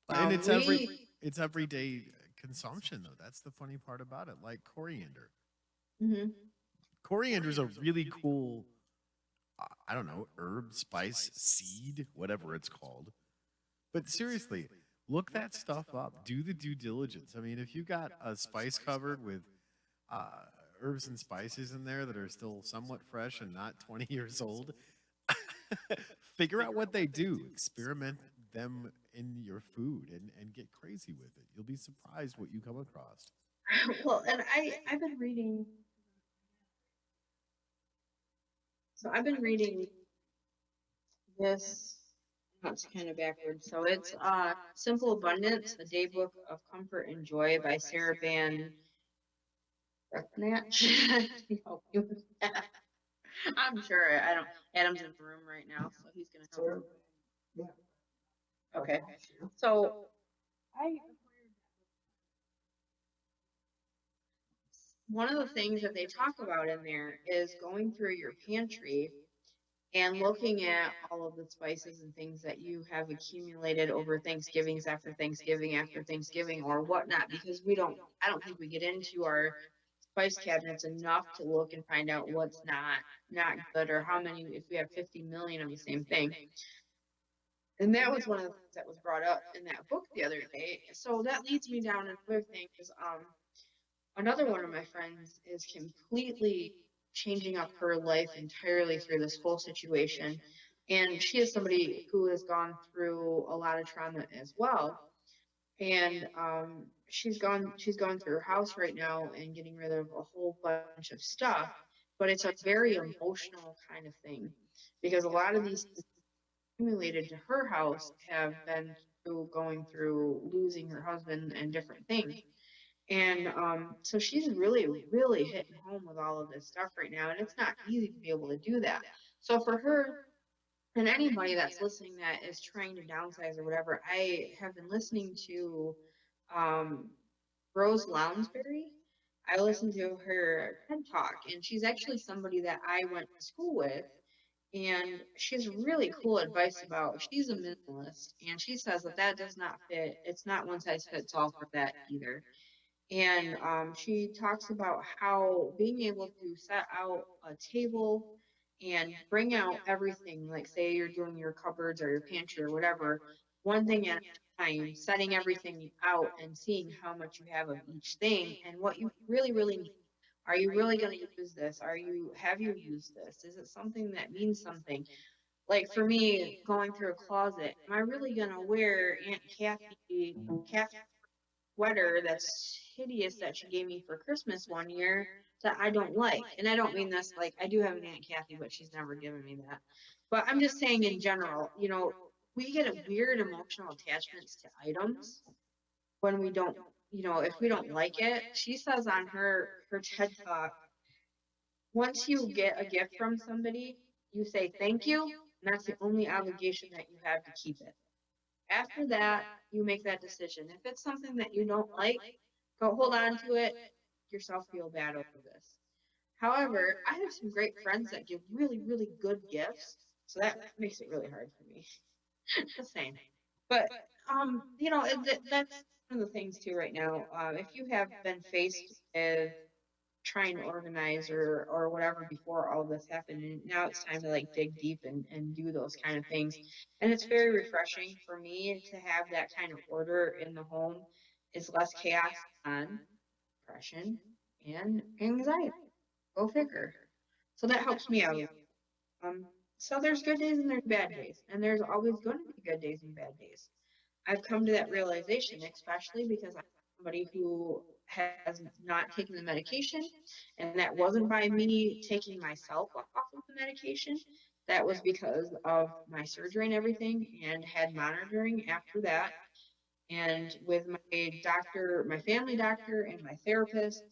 And Um, we, it's everyday consumption though. That's the funny part about it. Like coriander. mhm. Coriander is a really cool, I don't know, herb, spice, seed, whatever it's called. But seriously, Look that stuff up. Do the due diligence. I mean, if you got a spice cupboard with uh, herbs and spices in there that are still somewhat fresh and not 20 years old, figure out what they do. Experiment them in your food and get crazy with it. You'll be surprised what you come across. Well, and I've been reading. So I've been reading this. That's kind of backwards. So it's Simple Abundance: A Day Book of Comfort and Joy by Sarah Van Natch. Help you with that. I'm sure I don't. Adam's in the room right now, so he's gonna help. Okay. So I one of the things that they talk about in there is going through your pantry and looking at all of the spices and things that you have accumulated over Thanksgiving after Thanksgiving or whatnot, because I don't think we get into our spice cabinets enough to look and find out what's not good, or how many, if we have 50 million of the same thing. And that was one of the things that was brought up in that book the other day. So that leads me down another thing is another one of my friends is completely changing up her life entirely through this whole situation. And she is somebody who has gone through a lot of trauma as well. And she's gone through her house right now and getting rid of a whole bunch of stuff. But it's a very emotional kind of thing, because a lot of these things accumulated to her house have been through going through losing her husband and different things. And so she's really, really hitting home with all of this stuff right now, and it's not easy to be able to do that. So for her and anybody that's listening that is trying to downsize or whatever, I have been listening to um, Rose Lounsbury. I listened to her TED Talk, and she's actually somebody that I went to school with, and she has really cool advice about. She's a minimalist, and she says that that does not fit. It's not one size fits all for that either. And she talks about how being able to set out a table and bring out everything, like say you're doing your cupboards or your pantry or whatever, one thing at a time, setting everything out and seeing how much you have of each thing and what you really, really need. Are you really going to use this? Have you used this? Is it something that means something? Like for me, going through a closet, am I really going to wear Kathy sweater that's hideous that she gave me for Christmas one year that I don't like? And I don't mean this like, I do have an Aunt Kathy, but she's never given me that. But I'm just saying in general, we get a weird emotional attachments to items when we don't, if we don't like it. She says on her TED Talk, once you get a gift from somebody, you say thank you, and that's the only obligation that you have to keep it. After that, you make that decision. If it's something that you don't like, go hold on to it, make yourself feel bad over this. However, I have some great friends that give really, really good gifts, so that makes it really hard for me. Just saying. But that's one of the things too right now. If you have been faced with trying to organize or whatever before all of this happened, and now it's time to like dig deep and do those kind of things, and it's very refreshing for me to have that kind of order in the home. Is less chaos on depression and anxiety. Go figure. So that helps me out. um so there's good days and there's bad days, and there's always going to be good days and bad days. I've come to that realization, especially because I'm somebody who has not taken the medication, and that wasn't by me taking myself off of the medication. That was because of my surgery and everything, and had monitoring after that. And with my doctor, my family doctor, and my therapist,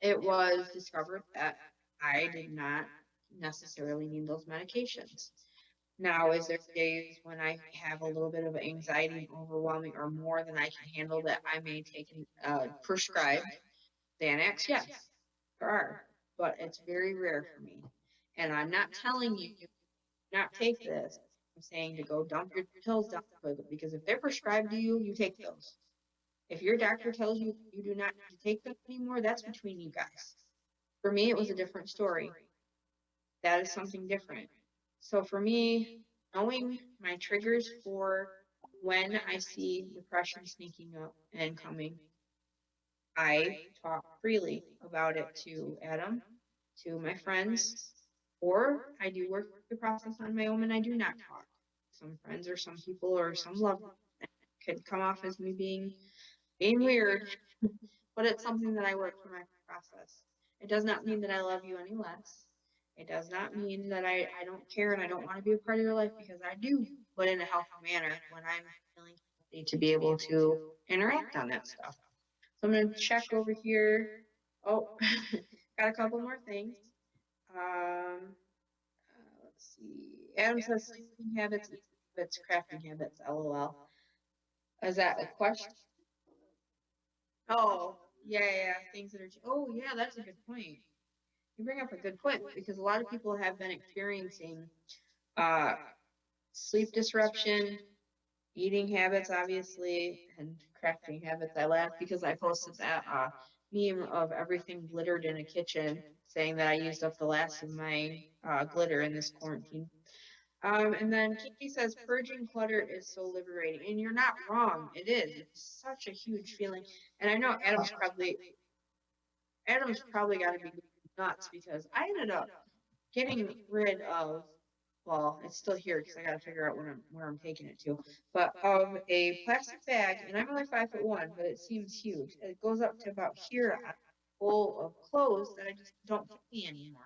it was discovered that I did not necessarily need those medications. Now, is there days when I have a little bit of anxiety and overwhelming or more than I can handle that I may take prescribed Xanax? Yes, there are, but it's very rare for me. And I'm not telling you not take this. I'm saying to go dump your pills down the toilet, because if they're prescribed to you, you take those. If your doctor tells you you do not need to take them anymore, that's between you guys. For me, it was a different story. That is something different. So for me, knowing my triggers for when I see depression sneaking up and coming, I talk freely about it to Adam, to my friends, or I do work the process on my own and I do not talk. Some friends or some people or some loved could come off as me being weird, but it's something that I work through my process. It does not mean that I love you any less. It does not mean that I don't care and I don't want to be a part of your life because I do, but in a healthy manner when I'm feeling healthy to be able to interact on that stuff. So I'm going to check over here. Oh, got a couple more things. Let's see. Adam says sleeping habits, eating habits, crafting habits. LOL. Is that a question? Oh, yeah. Things that are. Oh, yeah. That's a good point. You bring up a good point because a lot of people have been experiencing uh, sleep disruption, eating habits, obviously, and crafting habits. I laugh because I posted that meme of everything glittered in a kitchen, saying that I used up the last of my glitter in this quarantine. And then Kiki says purging clutter is so liberating, and you're not wrong. It is. It's such a huge feeling, and I know Adam's probably got to be nuts because I ended up getting rid of, well, it's still here because I got to figure out where I'm taking it to, but of a plastic bag, and I'm only 5'1", but it seems huge. It goes up to about here, full of clothes that I just don't fit me anymore.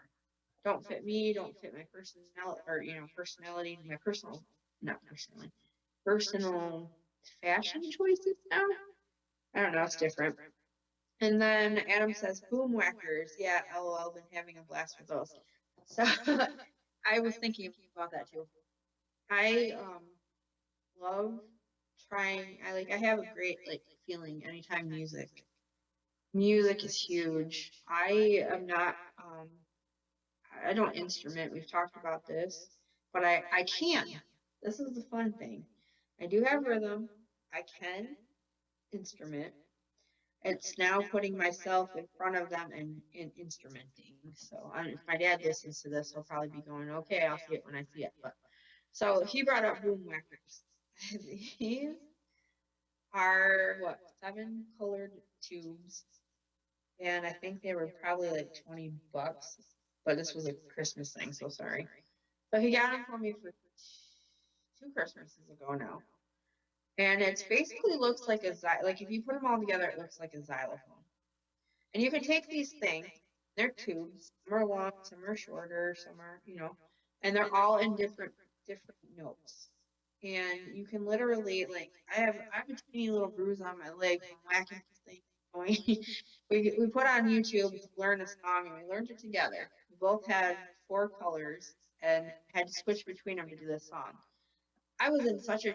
Don't fit me, don't fit my personality, or personality, my personal, not personality, personal fashion choices now. I don't know, it's different. And then Adam says, boom whackers. Yeah, LOL, been having a blast with those. So I was thinking about that too. I love trying. I have a great feeling anytime music is huge. I am not I don't instrument. We've talked about this, but I can. This is the fun thing. I do have rhythm. I can instrument. It's now putting myself in front of them and instrumenting. So if my dad listens to this, he'll probably be going, "Okay, I'll see it when I see it." But so he brought up boom whackers. These are what 7 colored tubes, and I think they were probably like $20. But this was a Christmas thing, so sorry. So he got them for me for 2 Christmases ago now, and it's basically looks like like if you put them all together, it looks like a xylophone. And you can take these things, they're tubes, some are long, some are shorter, some are, and they're all in different notes. And you can literally I have a teeny little bruise on my leg from whacking this thing going. we put on YouTube to learn a song and we learned it together. We both had 4 colors and had to switch between them to do this song. I was in such a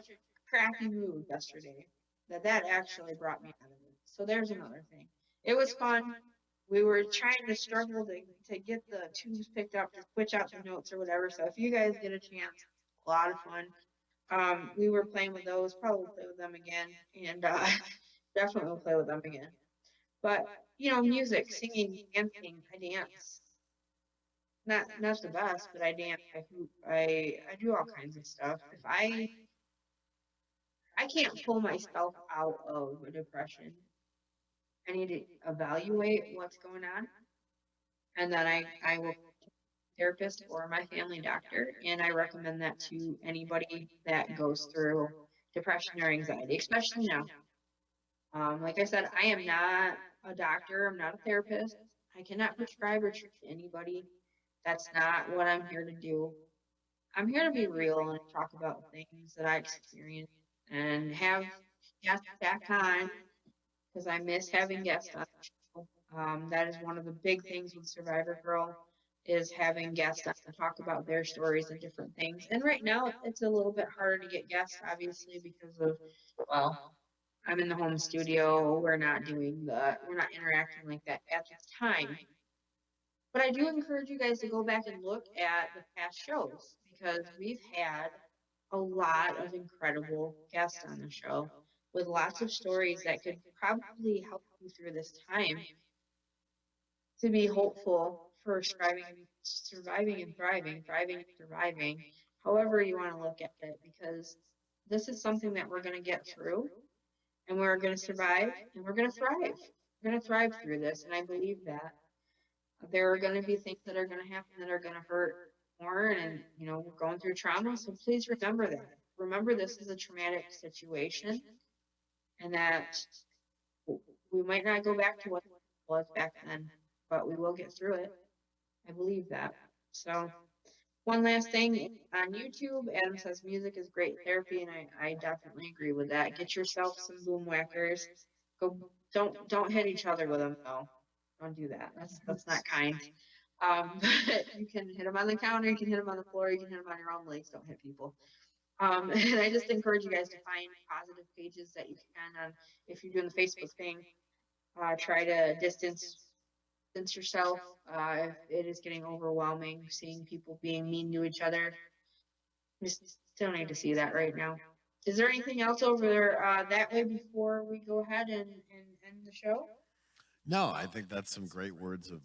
crappy mood yesterday that actually brought me out of it. So there's another thing. It was fun. We were trying to struggle to get the tubes picked up to switch out the notes or whatever. So if you guys get a chance, a lot of fun. We were playing with those. Probably play with them again, and definitely will play with them again. But music, singing, dancing. I dance. Not the best, but I dance. I hoop. I do all kinds of stuff. If I can't pull myself out of a depression. I need to evaluate what's going on, and then I will therapist or my family doctor, and I recommend that to anybody that goes through depression or anxiety, especially now. Like I said, I am not a doctor. I'm not a therapist. I cannot prescribe or treat anybody. That's not what I'm here to do. I'm here to be real and talk about things that I experience and have guests back on because I miss having guests on the show. That is one of the big things with Survivor Girl is having guests on to talk about their stories and different things. And right now, it's a little bit harder to get guests, obviously, because of well, I'm in the home studio. We're not interacting like that at this time. But I do encourage you guys to go back and look at the past shows because we've had a lot of incredible guests on the show with lots of stories that could probably help you through this time to be hopeful for surviving and thriving, thriving and surviving, however you want to look at it, because This is something that we're going to get through, and we're going to survive, and we're going to thrive. We're going to thrive through this, and I believe that. There are going to be things that are going to happen that are going to hurt more, and we're going through trauma, so please remember that. Remember this is a traumatic situation, and that we might not go back to what it was back then, but we will get through it. I believe that. So one last thing on YouTube, Adam says music is great therapy, and I definitely agree with that. Get yourself some boom whackers. Go, don't hit each other with them though. Don't do that. That's not kind. But you can hit them on the counter, you can hit them on the floor, you can hit them on your own legs. Don't hit people. And I just encourage you guys to find positive pages that you can on. If you're doing the Facebook thing, try to distance yourself. If it is getting overwhelming, seeing people being mean to each other, just don't need to see that right now. Is there anything else over there that way before we go ahead and end the show? No, I think that's some great words of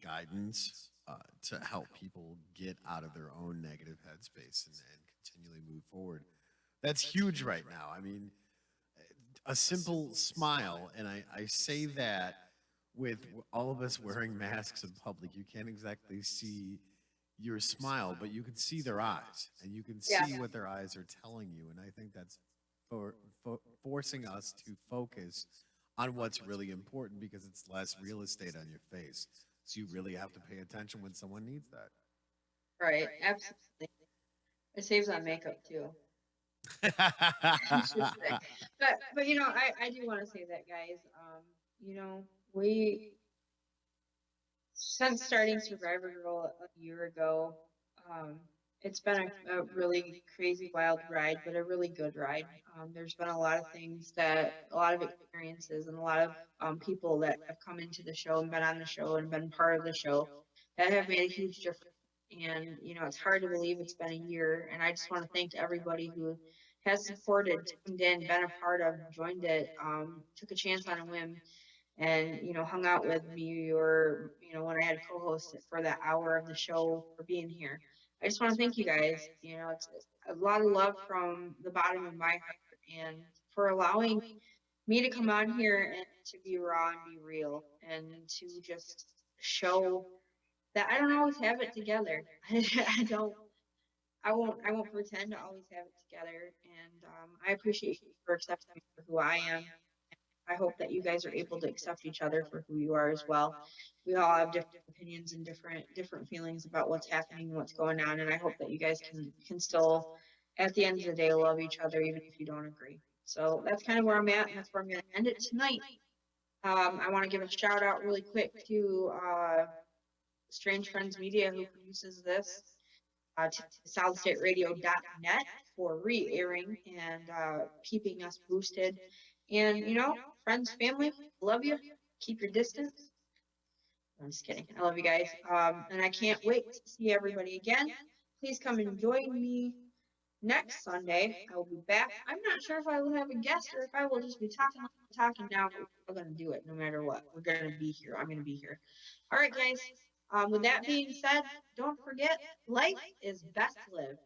guidance to help people get out of their own negative headspace and continually move forward. That's huge right now. I mean, a simple smile, and I say that with all of us wearing masks in public, you can't exactly see your smile, but you can see their eyes, and you can Yeah. see what their eyes are telling you. And I think that's forcing us to focus on what's really important because it's less real estate on your face. So you really have to pay attention when someone needs Right. Absolutely. It saves on makeup too. I should that. say. But I do want to say that, guys. We since starting Survivor Girl a year ago, um, it's been a really crazy, wild ride, but a really good ride. There's been a lot of things a lot of experiences, and a lot of people that have come into the show and been on the show and been part of the show that have made a huge difference. And it's hard to believe it's been a year. And I just want to thank everybody who has supported, tuned in, been a part of, joined it, took a chance on a whim, and hung out with me, or when I had co-hosts for that hour of the show, for being here. I just want to thank you guys. It's a lot of love from the bottom of my heart, and for allowing me to come on here and to be raw and be real, and to just show that I don't always have it together. I don't. I won't pretend to always have it together, and I appreciate you for accepting me for who I am. I hope that you guys are able to accept each other for who you are as well. We all have different opinions and different feelings about what's happening and what's going on, and I hope that you guys can still, at the end of the day, love each other even if you don't agree. So that's kind of where I'm at, and that's where I'm going to end it tonight. I want to give a shout out really quick to Strange Friends Media, who produces this, to solidstateradio.net for re-airing and keeping us boosted. And friends, family, love you. Keep your distance. I'm just kidding. I love you guys. And I can't wait to see everybody again. Please come and join me next Sunday. I will be back. I'm not sure if I will have a guest or if I will just be talking like I'm talking now, but we're going to do it no matter what. We're going to be here. I'm going to be here. All right, guys. With that being said, don't forget, life is best lived.